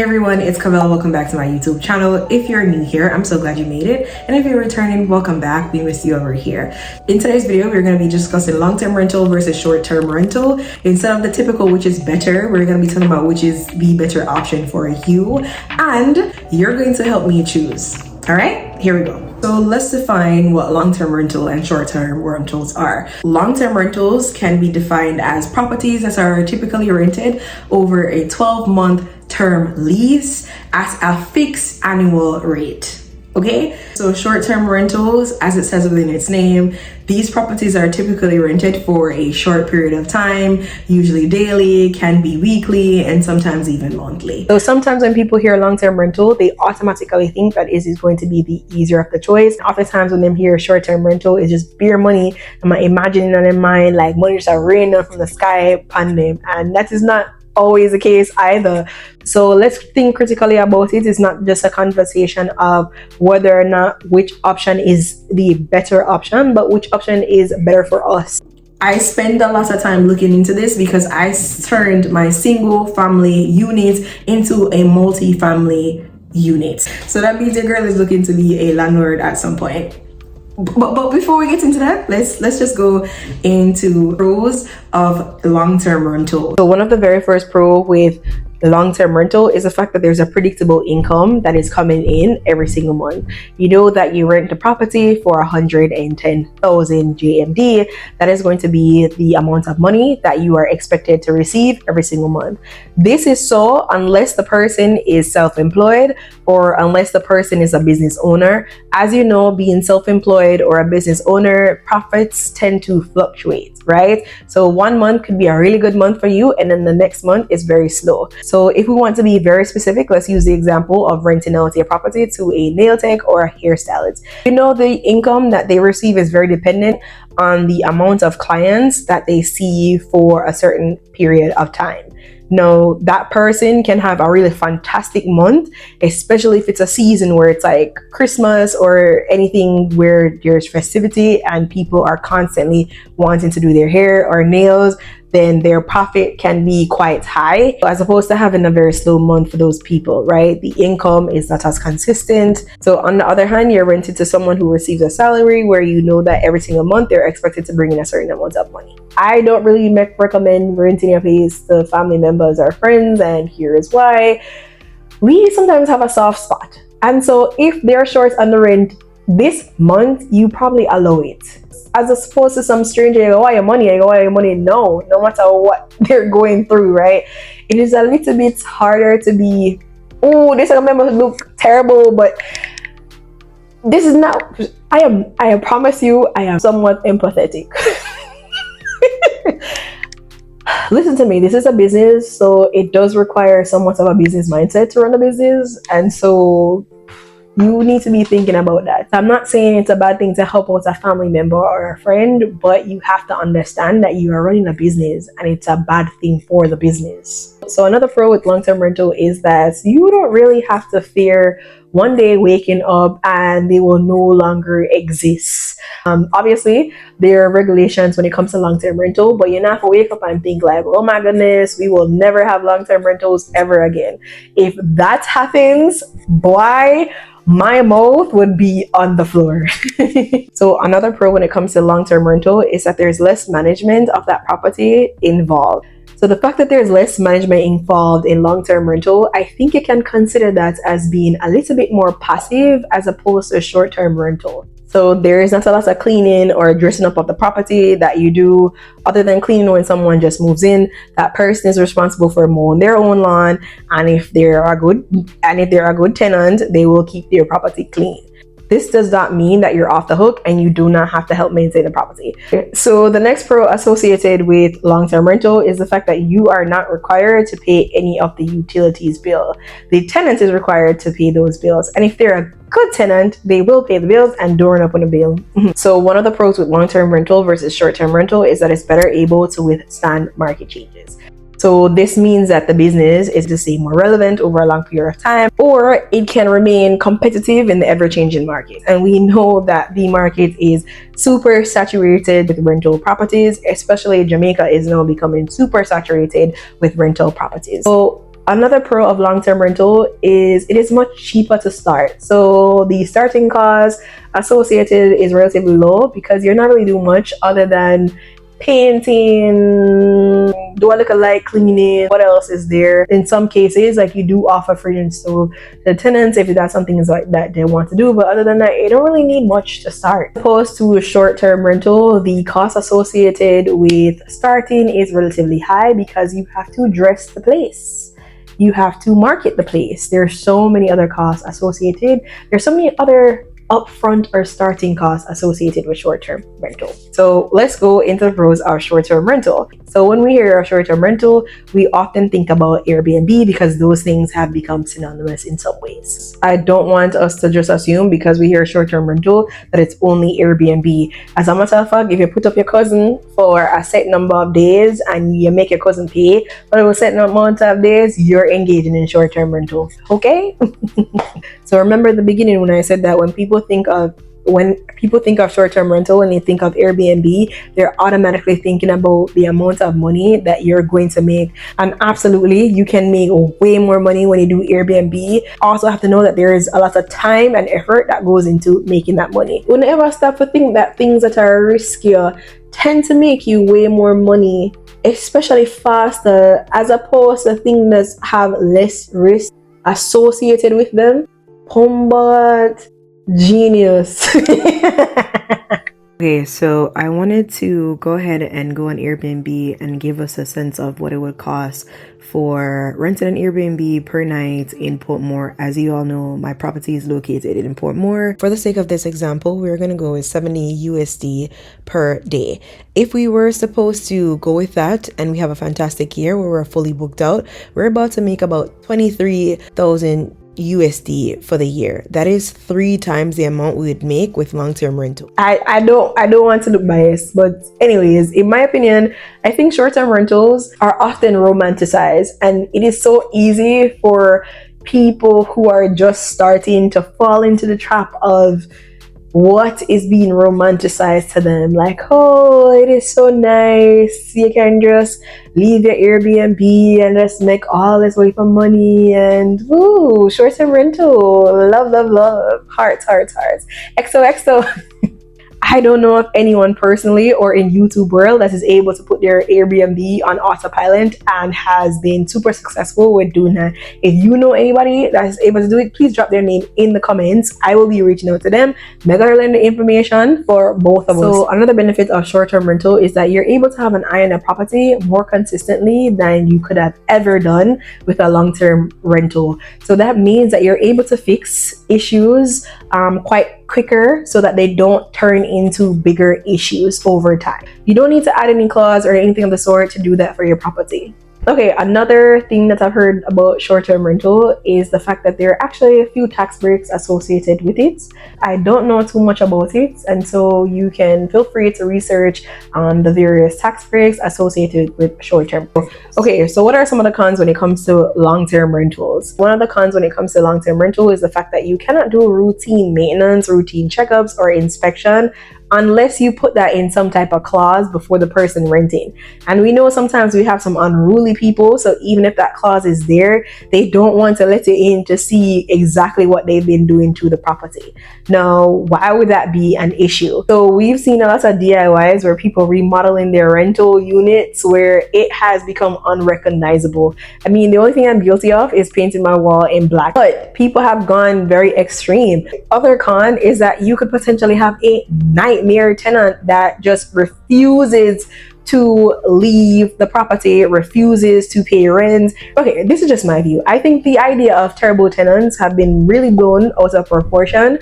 Hey everyone, it's Cavell. Welcome back to my YouTube channel. If you're new here, I'm so glad you made it. And if you're returning, welcome back. We missed you over here. In today's video, we're going to be discussing long-term rental versus short-term rental. Instead of the typical which is better, we're going to be talking about which is the better option for you. And you're going to help me choose. All right, here we go. So let's define what long-term rental and short-term rentals are. Long-term rentals can be defined as properties that are typically rented over a 12-month term lease at a fixed annual rate. Okay, so short-term rentals, as it says within its name, these properties are typically rented for a short period of time, usually daily, can be weekly, and sometimes even monthly. So sometimes when people hear long-term rental, they automatically think that it is going to be the easier of the choice. Oftentimes when they hear short-term rental, it's just bare money. I'm imagining in their mind like money just raining from the sky upon them, and that is not always the case either. So let's think critically about it. It's not just a conversation of whether or not which option is the better option, but which option is better for us. I spend a lot of time looking into this because I turned my single family unit into a multi-family unit. So that means the girl is looking to be a landlord at some point. But before we get into that, let's just go into pros of long-term rental. So one of the very first pro with long-term rental is the fact that there's a predictable income that is coming in every single month. You know that you rent the property for 110,000 JMD. That is going to be the amount of money that you are expected to receive every single month. This is so unless the person is self-employed or unless the person is a business owner. As you know, being self-employed or a business owner, profits tend to fluctuate, right? So 1 month could be a really good month for you, and then the next month is very slow. So if we want to be very specific, let's use the example of renting out a property to a nail tech or a hairstylist. You know, the income that they receive is very dependent on the amount of clients that they see for a certain period of time. Now, that person can have a really fantastic month, especially if it's a season where it's like Christmas or anything where there's festivity and people are constantly wanting to do their hair or nails. Then their profit can be quite high as opposed to having a very slow month for those people, right? The income is not as consistent. So on the other hand, you're rented to someone who receives a salary where you know that every single month they're expected to bring in a certain amount of money. I don't really recommend renting your place to family members or friends, and here is why. We sometimes have a soft spot. And so if they're short on the rent this month, you probably allow it. As opposed to some stranger, you go, "Why your money?" I go, "Why your money?" No matter what they're going through, right? It is a little bit harder to be, "Oh, this is gonna look terrible," but this is not. I promise you, I am somewhat empathetic. Listen to me, this is a business, so it does require somewhat of a business mindset to run a business, and so you need to be thinking about that. I'm not saying it's a bad thing to help out a family member or a friend, but you have to understand that you are running a business and it's a bad thing for the business. So another pro with long-term rental is that you don't really have to fear one day waking up and they will no longer exist. Obviously, there are regulations when it comes to long-term rental, but you don't have to wake up and think like, "Oh my goodness, we will never have long-term rentals ever again." If that happens, boy, my mouth would be on the floor. So another pro when it comes to long-term rental is that there's less management of that property involved. So the fact that there's less management involved in long-term rental, I think you can consider that as being a little bit more passive as opposed to short-term rental. So there is not a lot of cleaning or dressing up of the property that you do, other than cleaning when someone just moves in. That person is responsible for mowing their own lawn, and if they're a good tenant, they will keep their property clean. This does not mean that you're off the hook and you do not have to help maintain the property. So the next pro associated with long-term rental is the fact that you are not required to pay any of the utilities bill. The tenant is required to pay those bills. And if they're a good tenant, they will pay the bills and don't run up on a bill. So one of the pros with long-term rental versus short-term rental is that it's better able to withstand market changes. So this means that the business is to stay more relevant over a long period of time, or it can remain competitive in the ever-changing market. And we know that the market is super saturated with rental properties, especially Jamaica is now becoming super saturated with rental properties. So Another pro of long-term rental is it is much cheaper to start. So the starting cost associated is relatively low because you're not really doing much other than painting, do a little light cleaning. What else is there? In some cases, like you do offer fridge and stove to the tenants if that's something like that they want to do. But other than that, you don't really need much to start. Opposed to a short-term rental, the cost associated with starting is relatively high because you have to dress the place. You have to market the place. There's so many other costs associated. There's so many other upfront or starting costs associated with short-term rental. So let's go into the pros of short-term rental. So when we hear of short-term rental, we often think about Airbnb because those things have become synonymous in some ways. I don't want us to just assume because we hear short-term rental that it's only Airbnb. As a matter of fact, if you put up your cousin for a set number of days and you make your cousin pay for a certain amount of days, you're engaging in short-term rental. Okay? So remember the beginning when I said that when people think of short-term rental and they think of Airbnb, they're automatically thinking about the amount of money that you're going to make. And absolutely, you can make way more money when you do Airbnb. Also have to know that there is a lot of time and effort that goes into making that money. Don't ever stop to think that things that are riskier tend to make you way more money, especially faster, as opposed to things that have less risk associated with them. Combat genius. Okay, so I wanted to go ahead and go on Airbnb and give us a sense of what it would cost for renting an Airbnb per night in Portmore. As you all know, my property is located in Portmore. For the sake of this example, we're going to go with 70 USD per day. If we were supposed to go with that and we have a fantastic year where we're fully booked out, we're about to make about 23,000 USD for the year. That is 3 times the amount we would make with long-term rental. I don't want to look biased, but anyways, in my opinion, I think short-term rentals are often romanticized, and it is so easy for people who are just starting to fall into the trap of what is being romanticized to them. Like, oh, it is so nice, you can just leave your Airbnb and just make all this way for money, and woo, short-term rental, love, hearts, XOXO. I don't know of anyone personally or in YouTube world that is able to put their Airbnb on autopilot and has been super successful with doing that. If you know anybody that is able to do it, please drop their name in the comments. I will be reaching out to them. Mega learn the information for both of us. So another benefit of short-term rental is that you're able to have an eye on a property more consistently than you could have ever done with a long-term rental. So that means that you're able to fix issues quite quicker so that they don't turn into bigger issues over time. You don't need to add any clause or anything of the sort to do that for your property. Okay, another thing that I've heard about short-term rental is the fact that there are actually a few tax breaks associated with it. I don't know too much about it, and so you can feel free to research on the various tax breaks associated with short-term. Okay, so what are some of the cons when it comes to long-term rentals? One of the cons when it comes to long-term rental is the fact that you cannot do routine maintenance, routine checkups, or inspection unless you put that in some type of clause before the person renting. And we know sometimes we have some unruly people, so even if that clause is there, they don't want to let you in to see exactly what they've been doing to the property. Now, why would that be an issue? So we've seen a lot of DIYs where people remodeling their rental units where it has become unrecognizable. I mean, the only thing I'm guilty of is painting my wall in black, but people have gone very extreme. Other con is that you could potentially have a nightmare tenant that just refuses to leave the property, refuses to pay rent. Okay, this is just my view. I think the idea of terrible tenants have been really blown out of proportion,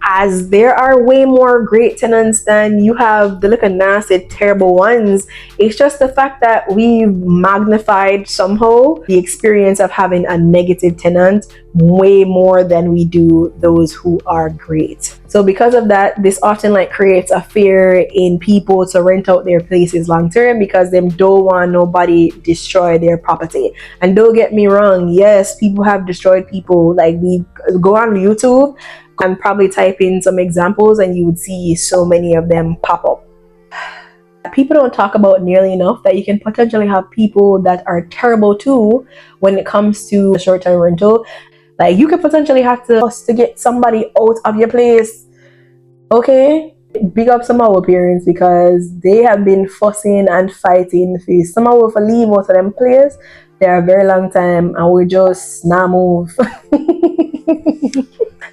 as there are way more great tenants than you have the little nasty terrible ones. It's just the fact that we've magnified somehow the experience of having a negative tenant way more than we do those who are great. So because of that, this often creates a fear in people to rent out their places long term because they don't want nobody destroy their property. And don't get me wrong, yes, people have destroyed people. Like, we go on YouTube and probably type in some examples and you would see so many of them pop up. People don't talk about nearly enough that you can potentially have people that are terrible too when it comes to short-term rental. Like you could potentially have to get somebody out of your place. Okay, big up some of our parents because they have been fussing and fighting for some of us for leave out of them place. They are a very long time and we just now move.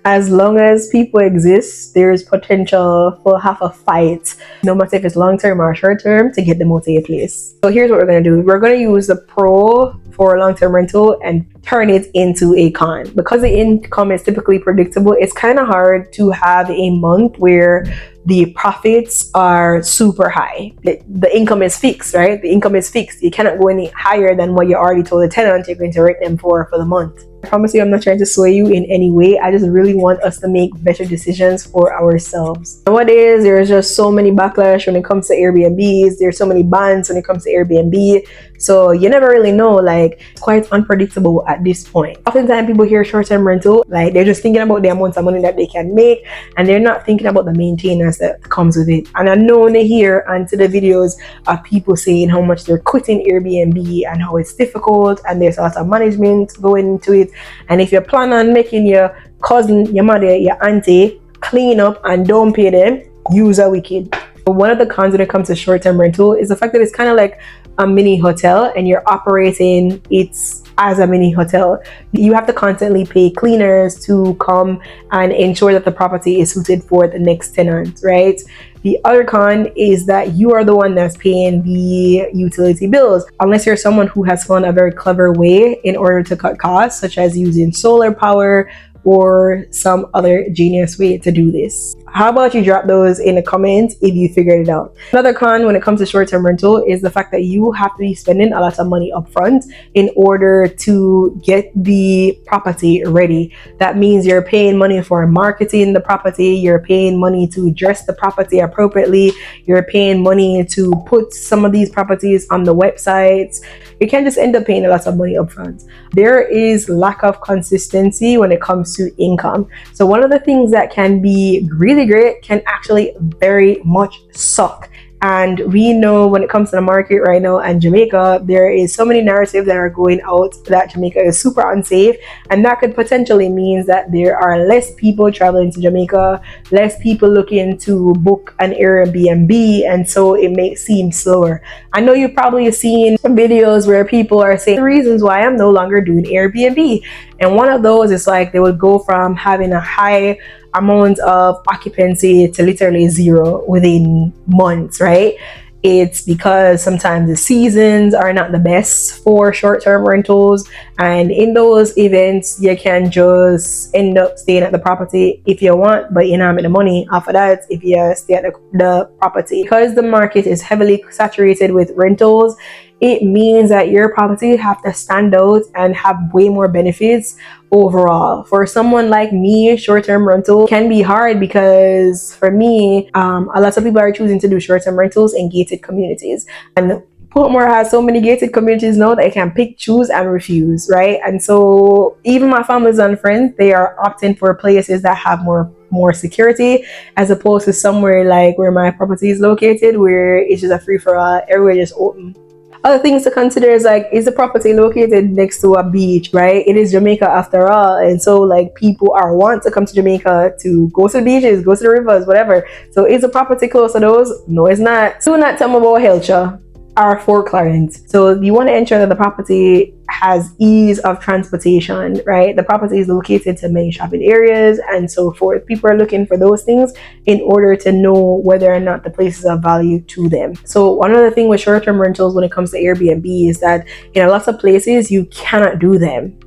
As long as people exist, there's potential for have a fight, no matter if it's long term or short term, to get them out of your place. So here's what we're gonna do. We're gonna use the pro for long term rental and turn it into a con. Because the income is typically predictable, it's kind of hard to have a month where the profits are super high. The income is fixed, right? The income is fixed. You cannot go any higher than what you already told the tenant you're going to rent them for the month. I promise you I'm not trying to sway you in any way. I just really want us to make better decisions for ourselves. Nowadays, there's just so many backlash when it comes to Airbnbs. There's so many bans when it comes to Airbnb. So you never really know, like, it's quite unpredictable at this point. Oftentimes people hear short-term rental, like they're just thinking about the amount of money that they can make and they're not thinking about the maintenance that comes with it. And I know when they hear onto the videos of people saying how much they're quitting Airbnb and how it's difficult and there's a lot of management going into it. And if you plan on making your cousin, your mother, your auntie clean up and don't pay them, yous are wicked. One of the cons when it comes to short-term rental is the fact that it's kind of like a mini hotel and you're operating it as a mini hotel. You have to constantly pay cleaners to come and ensure that the property is suited for the next tenant, right? The other con is that you are the one that's paying the utility bills, unless you're someone who has found a very clever way in order to cut costs, such as using solar power or some other genius way to do this. How about you drop those in the comments if you figured it out? Another con when it comes to short-term rental is the fact that you have to be spending a lot of money up front in order to get the property ready. That means you're paying money for marketing the property, you're paying money to dress the property appropriately, you're paying money to put some of these properties on the websites. You can't just end up paying a lot of money up front. There is lack of consistency when it comes to income. So one of the things that can be really great can actually very much suck. And we know when it comes to the market right now and Jamaica, there is so many narratives that are going out that Jamaica is super unsafe, and that could potentially mean that there are less people traveling to Jamaica, less people looking to book an Airbnb, and so it may seem slower. I know you've probably seen videos where people are saying the reasons why I'm no longer doing Airbnb, and one of those is like they would go from having a high amount of occupancy to literally zero within months, right? It's because sometimes the seasons are not the best for short-term rentals, and in those events you can just end up staying at the property if you want, but you're not making the money off of that if you stay at the property. Because the market is heavily saturated with rentals, it means that your property have to stand out and have way more benefits overall. For someone like me, short-term rental can be hard because for me, a lot of people are choosing to do short-term rentals in gated communities. And Portmore has so many gated communities now that I can pick, choose, and refuse, right? And so even my families and friends, they are opting for places that have more security, as opposed to somewhere like where my property is located, where it's just a free-for-all, everywhere just open. Other things to consider is like, is the property located next to a beach, right? It is Jamaica after all. And so like people are want to come to Jamaica to go to the beaches, go to the rivers, whatever. So is the property close to those? No, it's not. Do not tell me about health are for clients. So you want to ensure that the property has ease of transportation, right? The property is located to many shopping areas and so forth. People are looking for those things in order to know whether or not the place is of value to them. So one other thing with short-term rentals when it comes to Airbnb is that in a lot of places you cannot do them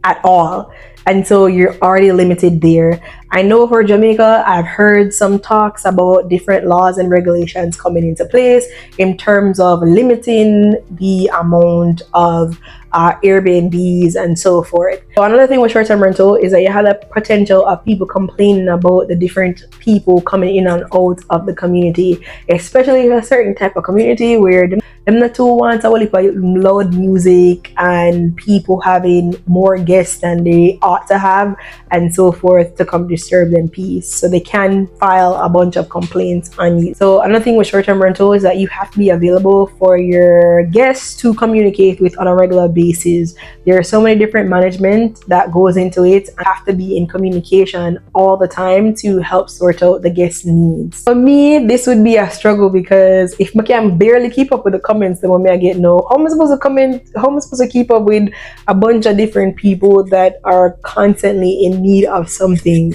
at all. And so you're already limited there. I know for Jamaica, I've heard some talks about different laws and regulations coming into place in terms of limiting the amount of Airbnbs and so forth. So another thing with short-term rental is that you have the potential of people complaining about the different people coming in and out of the community, especially a certain type of community where them not too want a whole heap of loud music and people having more guests than they ought to have and so forth to come disturb them peace, so they can file a bunch of complaints on you. So another thing with short-term rental is that you have to be available for your guests to communicate with on a regular basis. There are so many different management that goes into it. I have to be in communication all the time to help sort out the guest needs. For me, this would be a struggle because if I can barely keep up with the comments the moment I get no, how am I supposed to comment? How am I supposed to keep up with a bunch of different people that are constantly in need of something?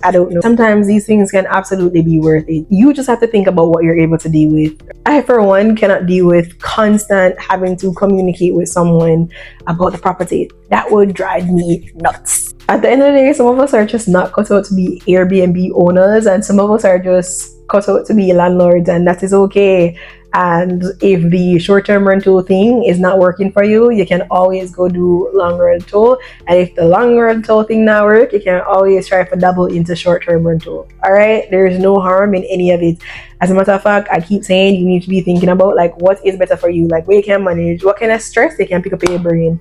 I don't know. Sometimes these things can absolutely be worth it. You just have to think about what you're able to deal with. I, for one, cannot deal with constant having to communicate with someone about the property. That would drive me nuts. At the end of the day, some of us are just not cut out to be Airbnb owners, and some of us are just cut out to be landlords, and that is okay. And if the short-term rental thing is not working for you, you can always go do long rental. And if the long rental thing not work, you can always try to double into short-term rental. All right, there's no harm in any of it. As a matter of fact, I keep saying you need to be thinking about like what is better for you, like where you can manage, what kind of stress they can pick up in your brain.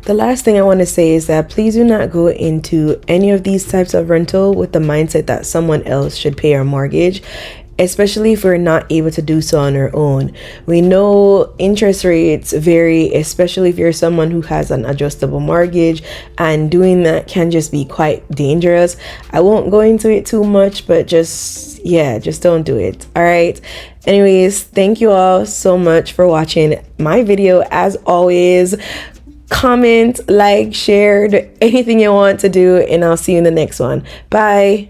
The last thing I want to say is that please do not go into any of these types of rental with the mindset that someone else should pay our mortgage, especially if we're not able to do so on our own. We know interest rates vary, especially if you're someone who has an adjustable mortgage, and doing that can just be quite dangerous. I won't go into it too much, but just don't do it. All right. Anyways, thank you all so much for watching my video. As always, comment, like, share, anything you want to do, and I'll see you in the next one. Bye.